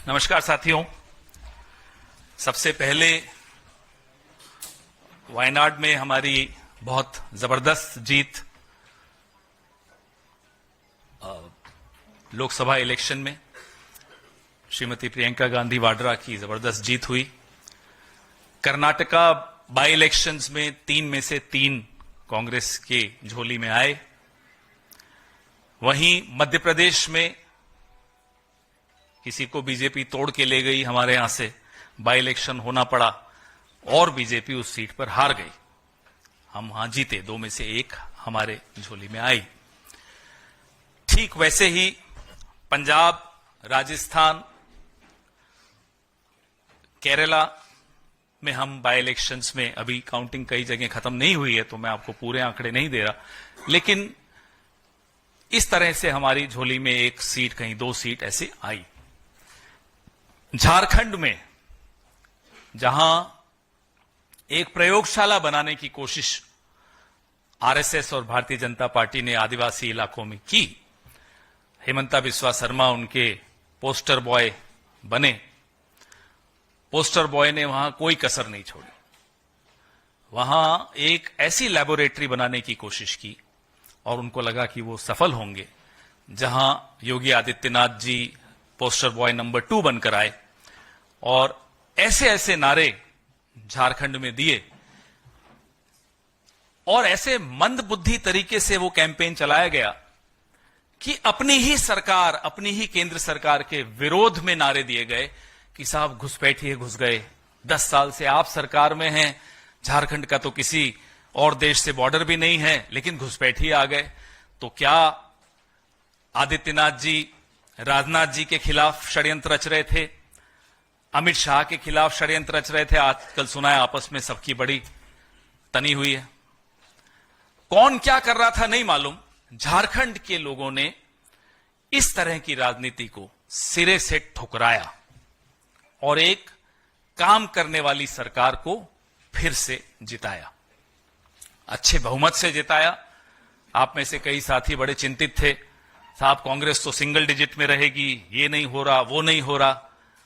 नमस्कार साथियों, सबसे पहले वायनाड में हमारी बहुत जबरदस्त जीत लोकसभा इलेक्शन में श्रीमती प्रियंका गांधी वाड्रा की जबरदस्त जीत हुई। कर्नाटका बाई इलेक्शंस में 3 में से 3 कांग्रेस के झोली में आए। वहीं मध्य प्रदेश में किसी को बीजेपी तोड़ के ले गई, हमारे यहां से बाई इलेक्शन होना पड़ा और बीजेपी उस सीट पर हार गई। हम वहां जीते, 2 में से 1 हमारे झोली में आई। ठीक वैसे ही पंजाब, राजस्थान, केरला में हम बाई इलेक्शंस में, अभी काउंटिंग कई जगह खत्म नहीं हुई है तो मैं आपको पूरे आंकड़े नहीं दे रहा, लेकिन इस तरह से हमारी झोली में 1 सीट, कहीं 2 सीट ऐसे आई। झारखंड में जहां एक प्रयोगशाला बनाने की कोशिश आरएसएस और भारतीय जनता पार्टी ने आदिवासी इलाकों में की, हेमंता बिस्वा शर्मा उनके पोस्टर बॉय बने। पोस्टर बॉय ने वहां कोई कसर नहीं छोड़ी, वहां एक ऐसी लैबोरेटरी बनाने की कोशिश की और उनको लगा कि वो सफल होंगे। जहां Yogi Adityanath ji poster boy number 2 बनकर आए और ऐसे ऐसे नारे झारखंड में दिए और ऐसे मंदबुद्धि तरीके से वो कैंपेन चलाया गया कि अपनी ही सरकार, अपनी ही केंद्र सरकार के विरोध में नारे दिए गए कि साहब घुसपैठिए घुस गए, 10 साल से आप सरकार में हैं, झारखंड का तो किसी और देश से बॉर्डर भी नहीं है, लेकिन घुसपैठिए आ गए। तो क्या आदित्यनाथ जी राजनाथ जी के खिलाफ षड्यंत्र रच रहे थे, अमित शाह के खिलाफ षड्यंत्र रच रहे थे? आजकल सुना है आपस में सबकी बड़ी तनी हुई है। कौन क्या कर रहा था नहीं मालूम, झारखंड के लोगों ने इस तरह की राजनीति को सिरे से ठुकराया और एक काम करने वाली सरकार को फिर से जिताया, अच्छे बहुमत से जिताया। आप में से कई साथी बड़े चिंतित थे, साहब कांग्रेस तो सिंगल डिजिट में रहेगी, ये नहीं हो रहा, वो नहीं हो रहा,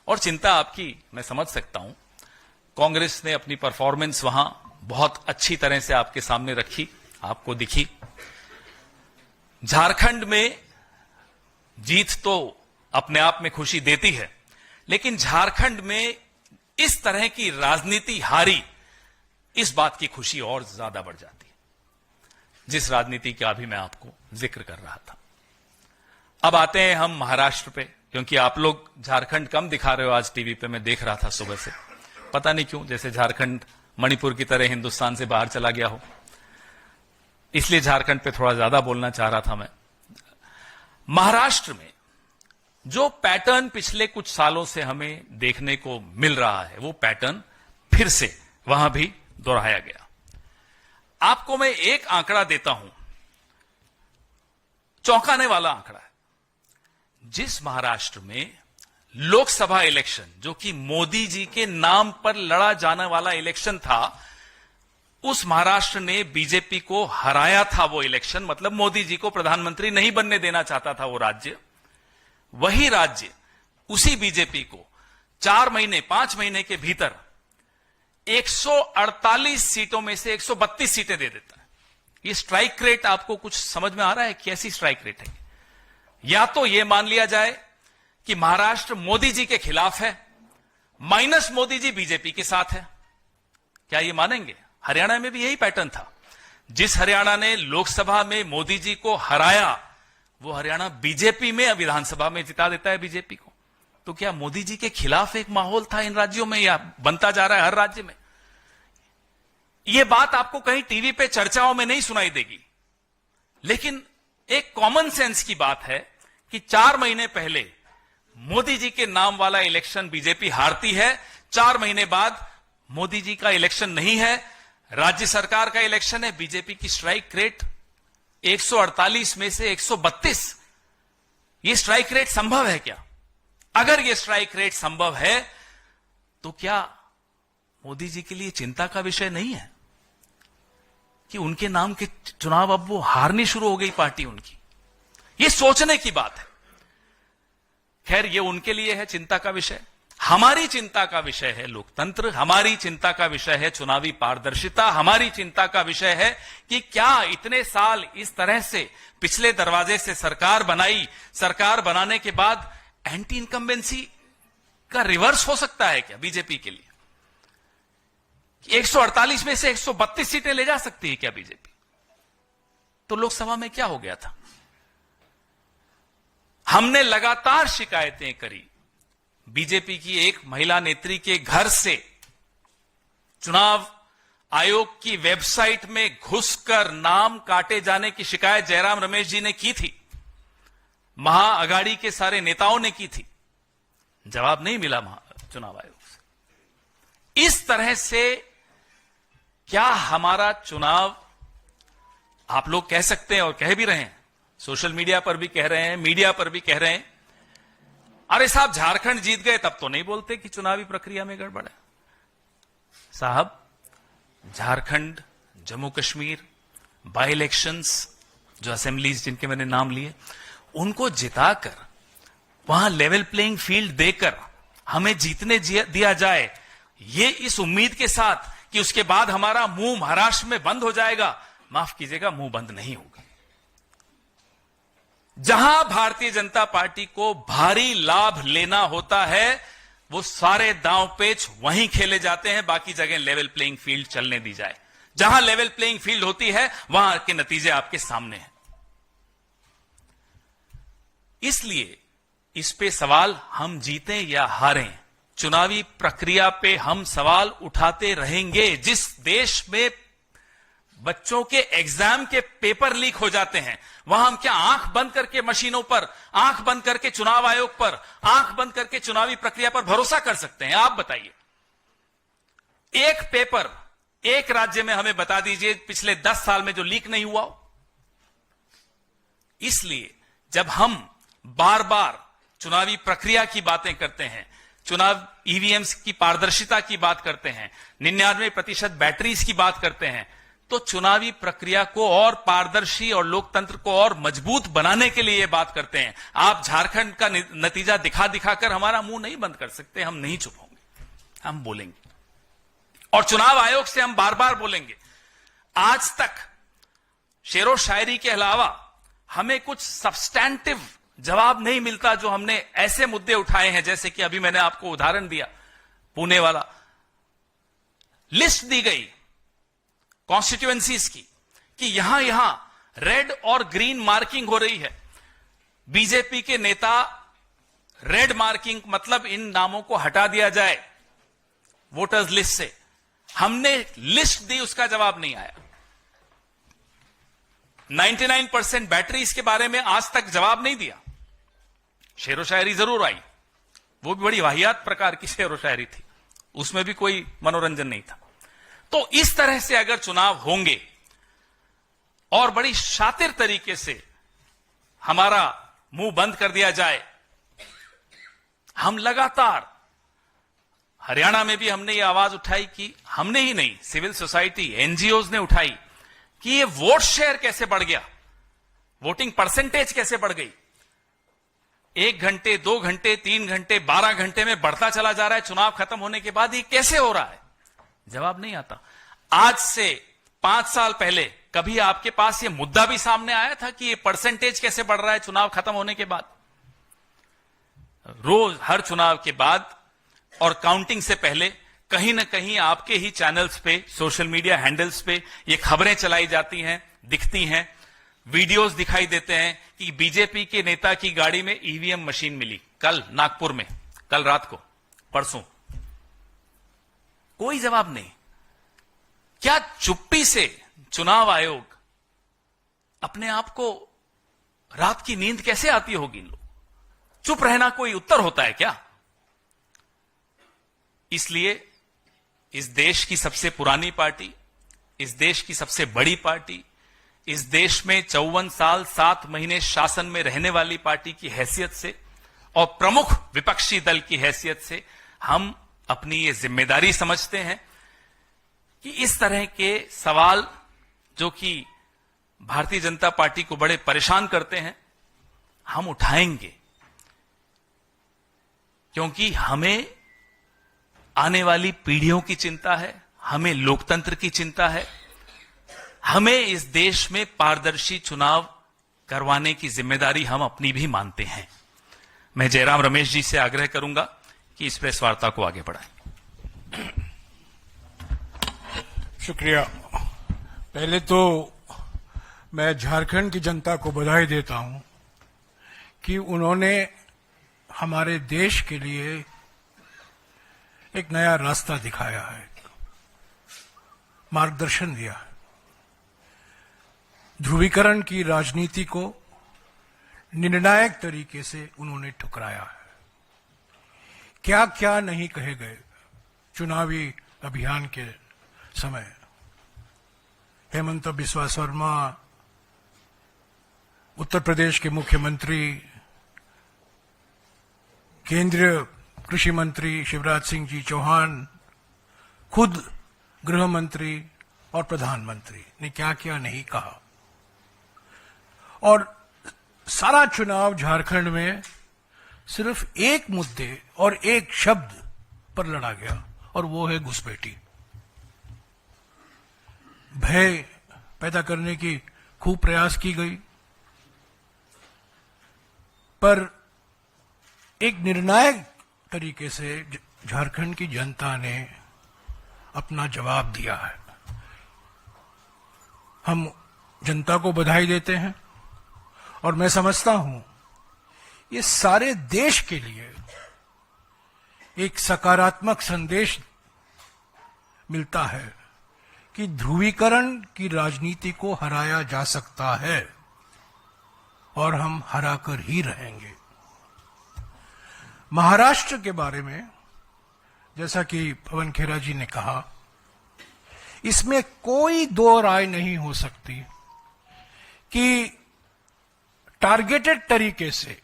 और चिंता आपकी मैं समझ सकता हूं। कांग्रेस ने अपनी परफॉर्मेंस वहां बहुत अच्छी तरह से आपके सामने रखी, आपको दिखी। झारखंड में जीत तो अपने आप में खुशी देती है, लेकिन झारखंड में इस तरह की राजनीति हारी, इस बात की खुशी और ज्यादा बढ़ जाती है, जिस राजनीति का अभी मैं आपको जिक्र कर रहा था। अब आते हैं हम महाराष्ट्र पे, क्योंकि आप लोग झारखंड कम दिखा रहे हो आज टीवी पे, मैं देख रहा था सुबह से, पता नहीं क्यों, जैसे झारखंड मणिपुर की तरह हिंदुस्तान से बाहर चला गया हो, इसलिए झारखंड पे थोड़ा ज्यादा बोलना चाह रहा था मैं। महाराष्ट्र में जो पैटर्न पिछले कुछ सालों से हमें देखने को मिल रहा है, वो पैटर्न फिर से वहां भी दोहराया गया। आपको मैं एक आंकड़ा देता हूं, चौंकाने वाला आंकड़ा है। जिस महाराष्ट्र में लोकसभा इलेक्शन, जो कि मोदी जी के नाम पर लड़ा जाने वाला इलेक्शन था, उस महाराष्ट्र ने बीजेपी को हराया था। वो इलेक्शन मतलब मोदी जी को प्रधानमंत्री नहीं बनने देना चाहता था वो राज्य। वही राज्य उसी बीजेपी को 4 महीने 5 महीने के भीतर 148 सीटों में से 132 सीटें दे देता है। ये स्ट्राइक रेट आपको कुछ समझ में आ रहा है? कैसी स्ट्राइक रेट है? या तो यह मान लिया जाए कि महाराष्ट्र मोदी जी के खिलाफ है, माइनस मोदी जी बीजेपी के साथ है। क्या ये मानेंगे? हरियाणा में भी यही पैटर्न था। जिस हरियाणा ने लोकसभा में मोदी जी को हराया, वो हरियाणा बीजेपी में विधानसभा में जिता देता है बीजेपी को। तो क्या मोदी जी के खिलाफ एक माहौल था इन राज्यों में, या बनता जा रहा है हर राज्य में? यह बात आपको कहीं टीवी पे चर्चाओं में नहीं सुनाई देगी, लेकिन एक कॉमन सेंस की बात है कि 4 महीने पहले मोदी जी के नाम वाला इलेक्शन बीजेपी हारती है, 4 महीने बाद मोदी जी का इलेक्शन नहीं है, राज्य सरकार का इलेक्शन है, बीजेपी की स्ट्राइक रेट 148 में से 132। यह स्ट्राइक रेट संभव है क्या? अगर यह स्ट्राइक रेट संभव है तो क्या मोदी जी के लिए चिंता का विषय नहीं है कि उनके नाम के चुनाव अब वो हारनी शुरू हो गई पार्टी उनकी? ये सोचने की बात है। खैर ये उनके लिए है चिंता का विषय। हमारी चिंता का विषय है लोकतंत्र, हमारी चिंता का विषय है चुनावी पारदर्शिता, हमारी चिंता का विषय है कि क्या इतने साल इस तरह से पिछले दरवाजे से सरकार बनाई, सरकार बनाने के बाद एंटी इनकम्बेंसी का रिवर्स हो सकता है क्या बीजेपी के लिए? 148 में से 132 सीटें ले जा सकती है क्या बीजेपी? तो लोकसभा में क्या हो गया था? हमने लगातार शिकायतें करी। बीजेपी की एक महिला नेत्री के घर से चुनाव आयोग की वेबसाइट में घुसकर नाम काटे जाने की शिकायत जयराम रमेश जी ने की थी, महाअघाड़ी के सारे नेताओं ने की थी। जवाब नहीं मिला चुनाव आयोग से। इस तरह से क्या हमारा चुनाव, आप लोग कह सकते हैं और कह भी रहे हैं, सोशल मीडिया पर भी कह रहे हैं, मीडिया पर भी कह रहे हैं, अरे साहब झारखंड जीत गए तब तो नहीं बोलते कि चुनावी प्रक्रिया में गड़बड़ है। साहब झारखंड, जम्मू कश्मीर, बाई इलेक्शंस, जो असेंबलीज जिनके मैंने नाम लिए, उनको जिताकर वहां लेवल प्लेइंग फील्ड देकर हमें जीतने दिया जाए, ये इस उम्मीद के साथ कि उसके बाद हमारा मुंह महाराष्ट्र में बंद हो जाएगा, माफ कीजिएगा, मुंह बंद नहीं होगा। जहां भारतीय जनता पार्टी को भारी लाभ लेना होता है वो सारे दांव पेच वहीं खेले जाते हैं, बाकी जगह लेवल प्लेइंग फील्ड चलने दी जाए। जहां लेवल प्लेइंग फील्ड होती है वहां के नतीजे आपके सामने हैं। इसलिए इस पे सवाल हम जीतें या हारें, चुनावी प्रक्रिया पे हम सवाल उठाते रहेंगे। जिस देश में बच्चों के एग्जाम के पेपर लीक हो जाते हैं वहां हम क्या आंख बंद करके मशीनों पर, आंख बंद करके चुनाव आयोग पर, आंख बंद करके चुनावी प्रक्रिया पर भरोसा कर सकते हैं? आप बताइए, एक पेपर एक राज्य में हमें बता दीजिए पिछले 10 साल में जो लीक नहीं हुआ हो। इसलिए जब हम बार बार चुनावी प्रक्रिया की बातें करते हैं, चुनाव ईवीएम्स की पारदर्शिता की बात करते हैं, 99% बैटरीज की बात करते हैं, तो चुनावी प्रक्रिया को और पारदर्शी और लोकतंत्र को और मजबूत बनाने के लिए बात करते हैं। आप झारखंड का नतीजा दिखा दिखाकर हमारा मुंह नहीं बंद कर सकते। हम नहीं चुप होंगे, हम बोलेंगे और चुनाव आयोग से हम बार बार बोलेंगे। आज तक शेरो शायरी के अलावा हमें कुछ सब्सटैंटिव जवाब नहीं मिलता जो हमने ऐसे मुद्दे उठाए हैं, जैसे कि अभी मैंने आपको उदाहरण दिया पुणे वाला। लिस्ट दी गई कॉन्स्टिट्यूएंसीज की कि यहां यहां रेड और ग्रीन मार्किंग हो रही है। बीजेपी के नेता रेड मार्किंग मतलब इन नामों को हटा दिया जाए वोटर्स लिस्ट से। हमने लिस्ट दी, उसका जवाब नहीं आया। 99% बैटरीज के बारे में आज तक जवाब नहीं दिया। शेरो शायरी जरूर आई, वो भी बड़ी वाहियात प्रकार की शेरो शायरी थी, उसमें भी कोई मनोरंजन नहीं था। तो इस तरह से अगर चुनाव होंगे और बड़ी शातिर तरीके से हमारा मुंह बंद कर दिया जाए, हम लगातार, हरियाणा में भी हमने ये आवाज उठाई कि, हमने ही नहीं, सिविल सोसाइटी, एनजीओज ने उठाई कि ये वोट शेयर कैसे बढ़ गया, वोटिंग परसेंटेज कैसे बढ़ गई। 1 घंटे, 2 घंटे, 3 घंटे, 12 घंटे में बढ़ता चला जा रहा है। चुनाव खत्म होने के बाद ये कैसे हो रहा है? जवाब नहीं आता। आज से 5 साल पहले कभी आपके पास ये मुद्दा भी सामने आया था कि ये परसेंटेज कैसे बढ़ रहा है चुनाव खत्म होने के बाद? रोज हर चुनाव के बाद और काउंटिंग से पहले कहीं ना कहीं आपके ही चैनल्स पे, सोशल मीडिया हैंडल्स पे ये खबरें चलाई जाती हैं, दिखती हैं, वीडियोस दिखाई देते हैं कि बीजेपी के नेता की गाड़ी में ईवीएम मशीन मिली कल नागपुर में, कल रात को, परसों। कोई जवाब नहीं। क्या चुप्पी से चुनाव आयोग अपने आप को, रात की नींद कैसे आती होगी इन लोग? चुप रहना कोई उत्तर होता है क्या? इसलिए इस देश की सबसे पुरानी पार्टी, इस देश की सबसे बड़ी पार्टी, इस देश में 54 साल 7 महीने शासन में रहने वाली पार्टी की हैसियत से और प्रमुख विपक्षी दल की हैसियत से हम अपनी ये जिम्मेदारी समझते हैं कि इस तरह के सवाल जो कि भारतीय जनता पार्टी को बड़े परेशान करते हैं, हम उठाएंगे। क्योंकि हमें आने वाली पीढ़ियों की चिंता है, हमें लोकतंत्र की चिंता है, हमें इस देश में पारदर्शी चुनाव करवाने की जिम्मेदारी हम अपनी भी मानते हैं। मैं जयराम रमेश जी से आग्रह करूंगा कि इस प्रेस वार्ता को आगे बढ़ाएं। शुक्रिया। पहले तो मैं झारखंड की जनता को बधाई देता हूं कि उन्होंने हमारे देश के लिए एक नया रास्ता दिखाया है, मार्गदर्शन दिया है। ध्रुवीकरण की राजनीति को निर्णायक तरीके से उन्होंने ठुकराया है। क्या क्या नहीं कहे गए चुनावी अभियान के समय। हेमंत बिस्वा शर्मा, उत्तर प्रदेश के मुख्यमंत्री, केंद्रीय कृषि मंत्री शिवराज सिंह जी चौहान, खुद गृह मंत्री और प्रधानमंत्री ने क्या क्या नहीं कहा। और सारा चुनाव झारखंड में सिर्फ एक मुद्दे और एक शब्द पर लड़ा गया, और वो है घुसपैठी। भय पैदा करने की खूब प्रयास की गई, पर एक निर्णायक तरीके से झारखंड की जनता ने अपना जवाब दिया है। हम जनता को बधाई देते हैं, और मैं समझता हूं ये सारे देश के लिए एक सकारात्मक संदेश मिलता है कि ध्रुवीकरण की राजनीति को हराया जा सकता है, और हम हराकर ही रहेंगे। महाराष्ट्र के बारे में जैसा कि पवन खेरा जी ने कहा, इसमें कोई दो राय नहीं हो सकती कि टारगेटेड तरीके से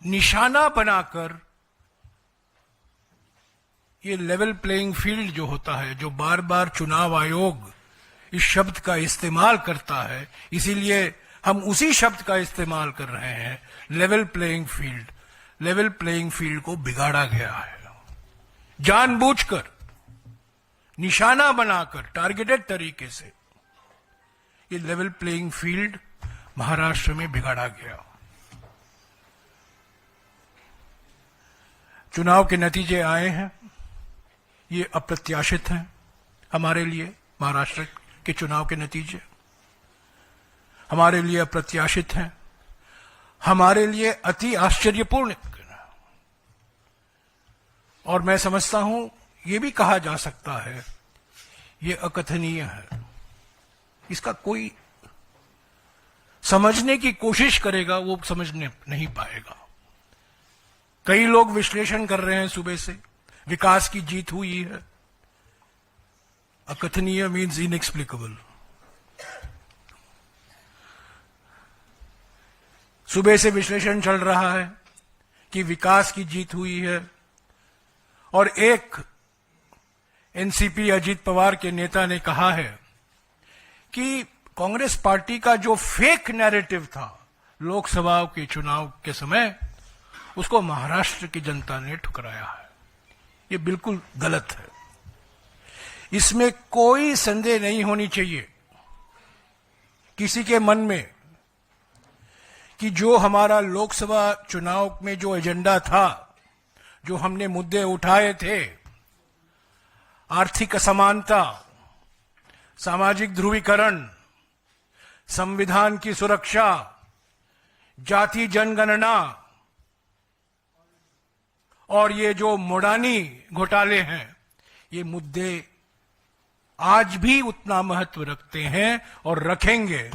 निशाना बनाकर ये लेवल प्लेइंग फील्ड जो होता है, जो बार बार चुनाव आयोग इस शब्द का इस्तेमाल करता है, इसीलिए हम उसी शब्द का इस्तेमाल कर रहे हैं, level playing field. Level playing field को बिगाड़ा गया है, जानबूझकर, निशाना बनाकर, टारगेटेड तरीके से ये लेवल प्लेइंग फील्ड महाराष्ट्र में बिगाड़ा गया। चुनाव के नतीजे आए हैं, ये अप्रत्याशित हैं हमारे लिए। महाराष्ट्र के चुनाव के नतीजे हमारे लिए अप्रत्याशित हैं, हमारे लिए अति आश्चर्यपूर्ण, और मैं समझता हूं ये भी कहा जा सकता है ये अकथनीय है। इसका कोई समझने की कोशिश करेगा वो समझने नहीं पाएगा। कई लोग विश्लेषण कर रहे हैं सुबह से, विकास की जीत हुई है। अकथनीय मीन्स इनएक्सप्लिकेबल। सुबह से विश्लेषण चल रहा है कि विकास की जीत हुई है, और एक एनसीपी अजीत पवार के नेता ने कहा है कि कांग्रेस पार्टी का जो फेक नैरेटिव था लोकसभा के चुनाव के समय, उसको महाराष्ट्र की जनता ने ठुकराया है। ये बिल्कुल गलत है, इसमें कोई संदेह नहीं होनी चाहिए किसी के मन में कि जो हमारा लोकसभा चुनाव में जो एजेंडा था, जो हमने मुद्दे उठाए थे, आर्थिक असमानता, सामाजिक ध्रुवीकरण, संविधान की सुरक्षा, जाति जनगणना, और ये जो मोडानी घोटाले हैं, ये मुद्दे आज भी उतना महत्व रखते हैं और रखेंगे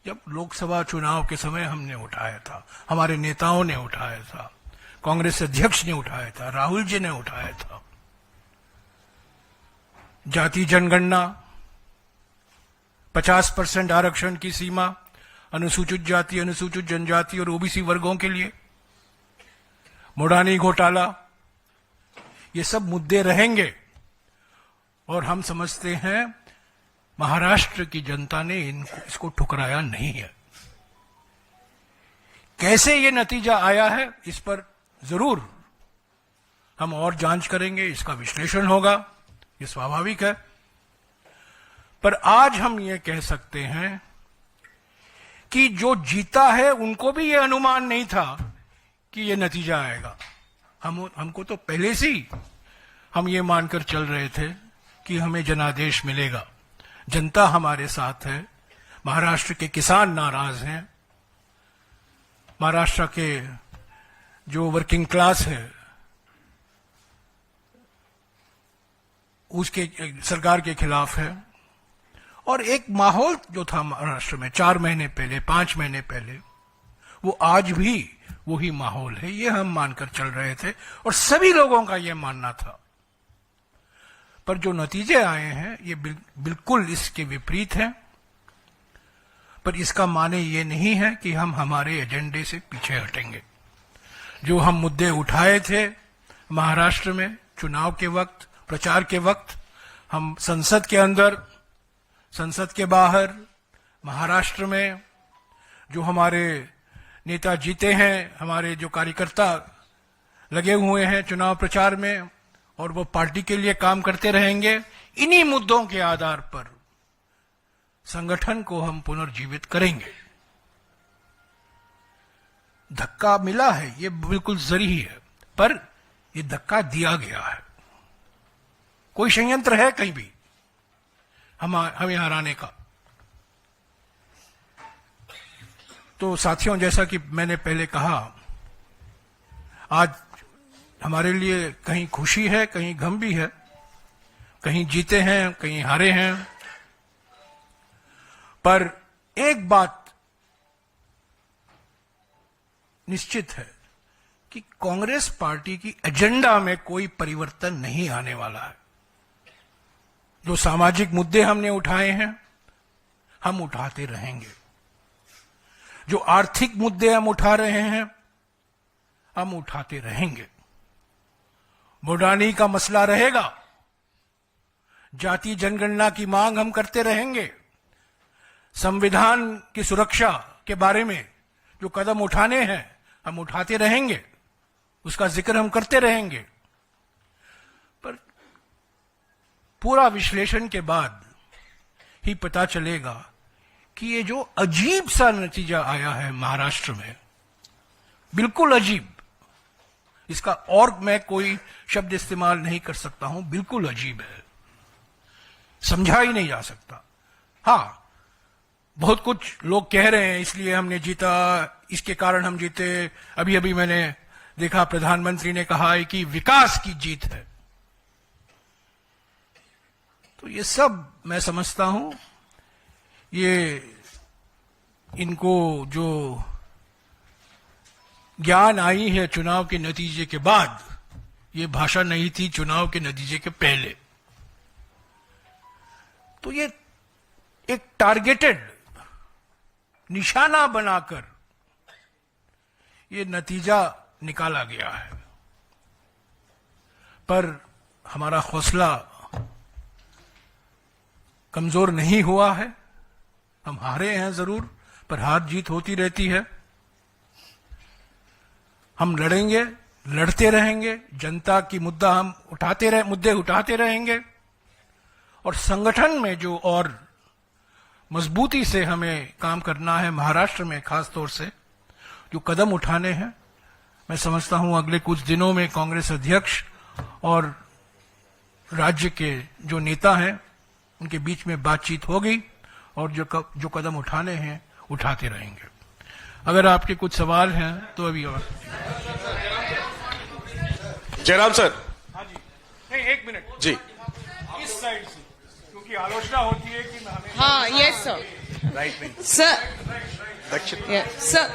जब लोकसभा चुनाव के समय हमने उठाया था, हमारे नेताओं ने उठाया था, कांग्रेस अध्यक्ष ने उठाया था, राहुल जी ने उठाया था। जाति जनगणना, 50% आरक्षण की सीमा अनुसूचित जाति, अनुसूचित जनजाति और ओबीसी वर्गों के लिए, मोडानी घोटाला, ये सब मुद्दे रहेंगे, और हम समझते हैं महाराष्ट्र की जनता ने इसको ठुकराया नहीं है। कैसे ये नतीजा आया है, इस पर जरूर हम और जांच करेंगे, इसका विश्लेषण होगा, ये स्वाभाविक है। पर आज हम ये कह सकते हैं कि जो जीता है उनको भी ये अनुमान नहीं था कि ये नतीजा आएगा। हमको तो पहले से ही हम ये मानकर चल रहे थे कि हमें जनादेश मिलेगा, जनता हमारे साथ है, महाराष्ट्र के किसान नाराज हैं, महाराष्ट्र के जो वर्किंग क्लास है उसके सरकार के खिलाफ है। और एक माहौल जो था महाराष्ट्र में 4 महीने पहले, 5 महीने पहले, वो आज भी वही माहौल है, ये हम मानकर चल रहे थे और सभी लोगों का ये मानना था। पर जो नतीजे आए हैं ये बिल्कुल इसके विपरीत हैं। पर इसका माने ये नहीं है कि हम हमारे एजेंडे से पीछे हटेंगे। जो हम मुद्दे उठाए थे महाराष्ट्र में चुनाव के वक्त, प्रचार के वक्त, हम संसद के अंदर, संसद के बाहर, महाराष्ट्र में जो हमारे नेता जीते हैं, हमारे जो कार्यकर्ता लगे हुए हैं चुनाव प्रचार में और वो पार्टी के लिए काम करते रहेंगे, इन्हीं मुद्दों के आधार पर संगठन को हम पुनर्जीवित करेंगे। धक्का मिला है, ये बिल्कुल जरूरी है, पर ये धक्का दिया गया है। कोई षड्यंत्र है कहीं भी हमें हराने का? तो साथियों, जैसा कि मैंने पहले कहा, आज हमारे लिए कहीं खुशी है, कहीं गम भी है, कहीं जीते हैं, कहीं हारे हैं। पर एक बात निश्चित है कि कांग्रेस पार्टी की एजेंडा में कोई परिवर्तन नहीं आने वाला है। जो सामाजिक मुद्दे हमने उठाए हैं हम उठाते रहेंगे, जो आर्थिक मुद्दे हम उठा रहे हैं हम उठाते रहेंगे। बुढ़ानी का मसला रहेगा, जाति जनगणना की मांग हम करते रहेंगे, संविधान की सुरक्षा के बारे में जो कदम उठाने हैं हम उठाते रहेंगे, उसका जिक्र हम करते रहेंगे। पर पूरा विश्लेषण के बाद ही पता चलेगा कि ये जो अजीब सा नतीजा आया है महाराष्ट्र में, बिल्कुल अजीब, इसका और मैं कोई शब्द इस्तेमाल नहीं कर सकता हूं, बिल्कुल अजीब है, समझा ही नहीं जा सकता। हां, बहुत कुछ लोग कह रहे हैं इसलिए हमने जीता, इसके कारण हम जीते। अभी अभी मैंने देखा प्रधानमंत्री ने कहा है कि विकास की जीत है। तो ये सब मैं समझता हूं ये इनको जो ज्ञान आई है चुनाव के नतीजे के बाद, ये भाषा नहीं थी चुनाव के नतीजे के पहले। तो ये एक टारगेटेड निशाना बनाकर ये नतीजा निकाला गया है। पर हमारा हौसला कमजोर नहीं हुआ है। हम हारे हैं जरूर, पर हार जीत होती रहती है। हम लड़ेंगे, लड़ते रहेंगे, जनता की मुद्दे उठाते रहेंगे और संगठन में जो और मजबूती से हमें काम करना है, महाराष्ट्र में खास तौर से जो कदम उठाने हैं, मैं समझता हूं अगले कुछ दिनों में कांग्रेस अध्यक्ष और राज्य के जो नेता हैं उनके बीच में बातचीत होगी और जो कदम उठाने हैं उठाते रहेंगे। अगर आपके कुछ सवाल हैं तो अभी और। जयराम सर। हाँ जी, नहीं, एक मिनट जी, इस साइड से, क्योंकि आलोचना होती है कि हमें। हाँ, yes sir. राइट में Sir. दक्षिण। Yeah, sir.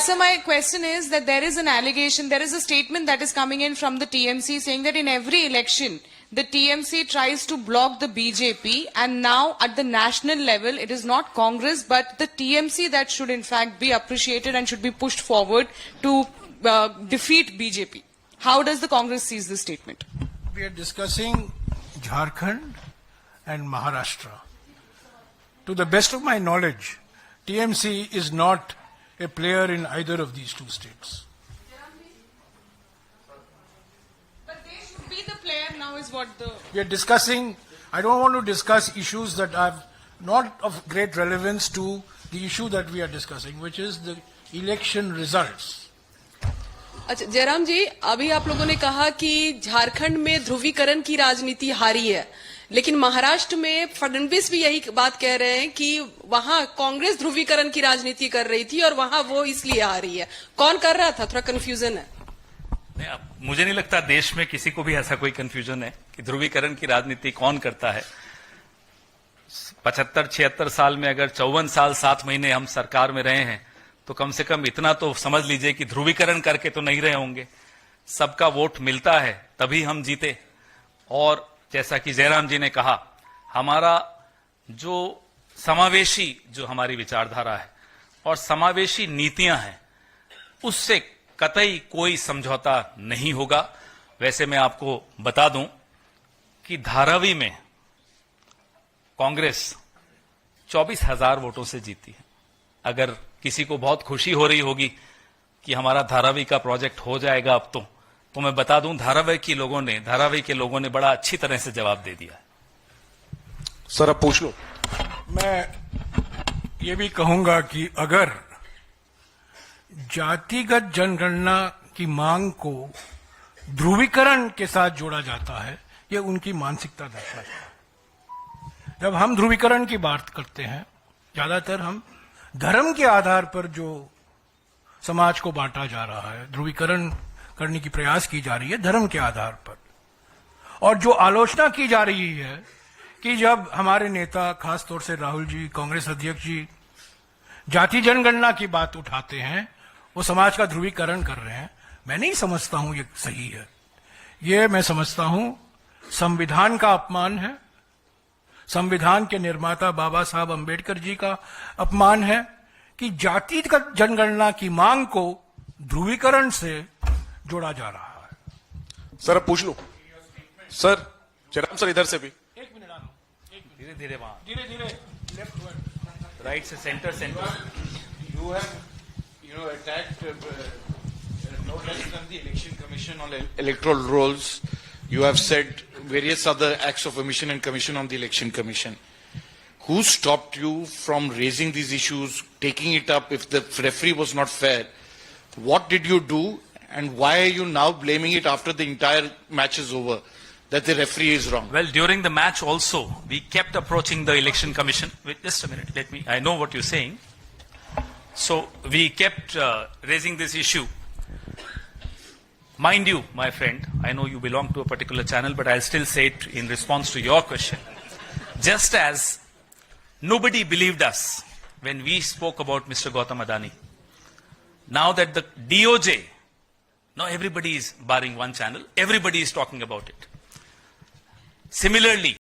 So my question is that there is an allegation, there is a statement that is coming in from the TMC saying that in every election, the TMC tries to block the BJP, and now at the national level, it is not Congress but the TMC that should in fact be appreciated and should be pushed forward to defeat BJP. How does the Congress sees this statement? We are discussing Jharkhand and Maharashtra. To the best of my knowledge, TMC is not a player in either of these two states. now is what the We are discussing, I don't want to discuss issues that are not of great relevance to the issue that we are discussing, which is the election results. अच्छा जयराम जी, अभी आप लोगों ने कहा कि झारखंड में ध्रुवीकरण की राजनीति हारी है, लेकिन महाराष्ट्र में फडणवीस भी यही बात कह रहे हैं कि वहां कांग्रेस ध्रुवीकरण की राजनीति कर रही थी और वहां वो इसलिए हारी है. कौन कर रहा था? थोड़ा कंफ्यूजन है. नहीं, अब मुझे नहीं लगता देश में किसी को भी ऐसा कोई कंफ्यूजन है कि ध्रुवीकरण की राजनीति कौन करता है. 75-76 साल में अगर 54 साल 7 महीने हम सरकार में रहे हैं तो कम से कम इतना तो समझ लीजिए कि ध्रुवीकरण करके तो नहीं रहे होंगे. सबका वोट मिलता है तभी हम जीते. और जैसा कि जयराम जी ने कहा, हमारा जो समावेशी जो हमारी विचारधारा है और समावेशी नीतियां हैं, उससे कतई कोई समझौता नहीं होगा. वैसे मैं आपको बता दूं कि धारावी में कांग्रेस 24,000 वोटों से जीती है. अगर किसी को बहुत खुशी हो रही होगी कि हमारा धारावी का प्रोजेक्ट हो जाएगा अब तो मैं बता दूं धारावी के लोगों ने बड़ा अच्छी तरह से जवाब दे दिया है. सर अब पूछ लो. मैं ये भी कहूंगा कि अगर जातिगत जनगणना की मांग को ध्रुवीकरण के साथ जोड़ा जाता है, ये उनकी मानसिकता दर्शाता है. जब हम ध्रुवीकरण की बात करते हैं, ज्यादातर हम धर्म के आधार पर जो समाज को बांटा जा रहा है, ध्रुवीकरण करने की प्रयास की जा रही है धर्म के आधार पर. और जो आलोचना की जा रही है कि जब हमारे नेता, खासतौर से राहुल जी, कांग्रेस अध्यक्ष जी, जाति जनगणना की बात उठाते हैं, वो समाज का ध्रुवीकरण कर रहे हैं. मैं नहीं समझता हूं ये सही है. ये मैं समझता हूं संविधान का अपमान है, संविधान के निर्माता बाबा साहब अंबेडकर जी का अपमान है कि जाति का जनगणना की मांग को ध्रुवीकरण से जोड़ा जा रहा है. सर अब पूछ लो. सर जयराम सर इधर से भी. एक मिनट आना, धीरे धीरे वहां धीरे लेफ्ट राइट से centre. You have, attacked no less than the Election Commission on electoral rolls. You have said various other acts of omission and commission on the Election Commission. Who stopped you from raising these issues, taking it up if the referee was not fair? What did you do, and why are you now blaming it after the entire match is over, that the referee is wrong? Well, during the match also, we kept approaching the election commission. Wait, just a minute, I know what you're saying. So, we kept raising this issue. Mind you, my friend, I know you belong to a particular channel, but I'll still say it in response to your question. Just as nobody believed us when we spoke about Mr. Gautam Adani, now that the DOJ, now everybody is barring one channel, everybody is talking about it. Similarly,